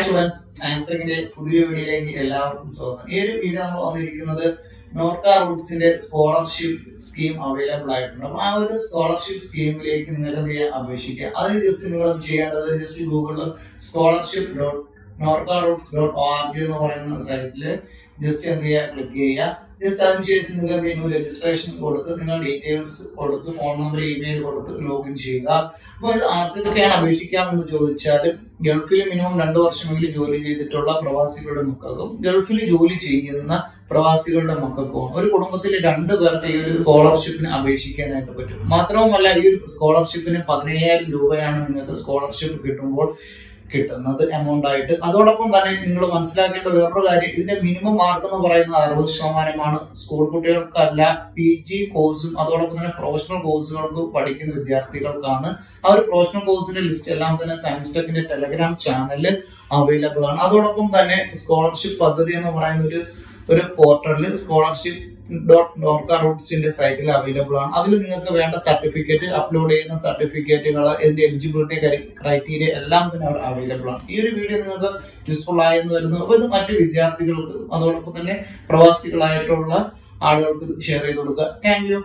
Students, science ടെക്കിന്റെ പുതിയ വീഡിയോയിലേക്ക് എല്ലാവർക്കും സ്വാഗതം. ഈ ഒരു വീഡിയോ നമ്മൾ വന്നിരിക്കുന്നത് നോർക്ക റൂട്ട്സിന്റെ സ്കോളർഷിപ്പ് സ്കീം അവൈലബിൾ ആയിട്ടുണ്ട്. അപ്പൊ ആ ഒരു സ്കോളർഷിപ്പ് സ്കീമിലേക്ക് നിങ്ങൾക്ക് എന്ത് ചെയ്യാൻ അപേക്ഷിക്കുക. അതിന് ജസ്റ്റ് നിങ്ങൾ ചെയ്യേണ്ടത് ജസ്റ്റ് ഗൂഗിളിൽ scholarship.norcaroots.org എന്ന് പറയുന്ന സൈറ്റിൽ ജസ്റ്റ് എന്ത് ചെയ്യുക, ക്ലിക്ക് ചെയ്യുക. ജസ്റ്റ് അതിനുശേഷം നിങ്ങൾ രജിസ്ട്രേഷൻ കൊടുത്ത് നിങ്ങൾ ഡീറ്റെയിൽസ് കൊടുത്ത് ഫോൺ നമ്പർ ഇമെയിൽ കൊടുത്ത് ലോഗിൻ ചെയ്യുക. അപ്പോൾ ഇത് ആർക്കൊക്കെയാണ് അപേക്ഷിക്കാമെന്ന് ചോദിച്ചാൽ ഗൾഫിൽ മിനിമം 2 വർഷമെങ്കിലും ജോലി ചെയ്തിട്ടുള്ള പ്രവാസികളുടെ മക്കൾക്കും ഗൾഫിൽ ജോലി ചെയ്യുന്ന പ്രവാസികളുടെ മക്കൾക്കും ഒരു കുടുംബത്തിൽ 2 പേർക്ക് ഈ ഒരു സ്കോളർഷിപ്പിന് അപേക്ഷിക്കാനായിട്ട് പറ്റും. മാത്രവുമല്ല ഈ ഒരു സ്കോളർഷിപ്പിന് 15,000 രൂപയാണ് നിങ്ങൾക്ക് സ്കോളർഷിപ്പ് കിട്ടുമ്പോൾ കിട്ടുന്നത് എമൗണ്ട് ആയിട്ട്. അതോടൊപ്പം തന്നെ നിങ്ങൾ മനസ്സിലാക്കേണ്ട വേറൊരു കാര്യം, ഇതിന്റെ മിനിമം മാർക്ക് എന്ന് പറയുന്നത് 60% സ്കൂൾ കുട്ടികൾക്കല്ല, PG കോഴ്സും അതോടൊപ്പം തന്നെ പ്രൊഫഷണൽ കോഴ്സുകൾക്ക് പഠിക്കുന്ന വിദ്യാർത്ഥികൾക്കാണ്. ആ ഒരു പ്രൊഫഷണൽ കോഴ്സിന്റെ ലിസ്റ്റ് എല്ലാം തന്നെ സയൻസ് ടെക്കിന്റെ ടെലഗ്രാം ചാനലിൽ അവൈലബിൾ ആണ്. അതോടൊപ്പം തന്നെ സ്കോളർഷിപ്പ് പദ്ധതി എന്ന് പറയുന്ന ഒരു പോർട്ടലിൽ scholarship.norcaroots സൈറ്റിൽ അവൈലബിൾ ആണ്. അതിൽ നിങ്ങൾക്ക് വേണ്ട സർട്ടിഫിക്കറ്റ് അപ്ലോഡ് ചെയ്യുന്ന സർട്ടിഫിക്കറ്റുകൾ, ഇതിന്റെ എലിജിബിലിറ്റി ക്രൈറ്റീരിയ എല്ലാം തന്നെ അവിടെ അവൈലബിൾ ആണ്. ഈ ഒരു വീഡിയോ നിങ്ങൾക്ക് യൂസ്ഫുൾ ആയെന്ന് വരുന്നു. അപ്പോൾ ഇത് മറ്റു വിദ്യാർത്ഥികൾക്ക് അതോടൊപ്പം തന്നെ പ്രവാസികളായിട്ടുള്ള ആളുകൾക്ക് ഷെയർ ചെയ്ത് കൊടുക്കുക. Thank you.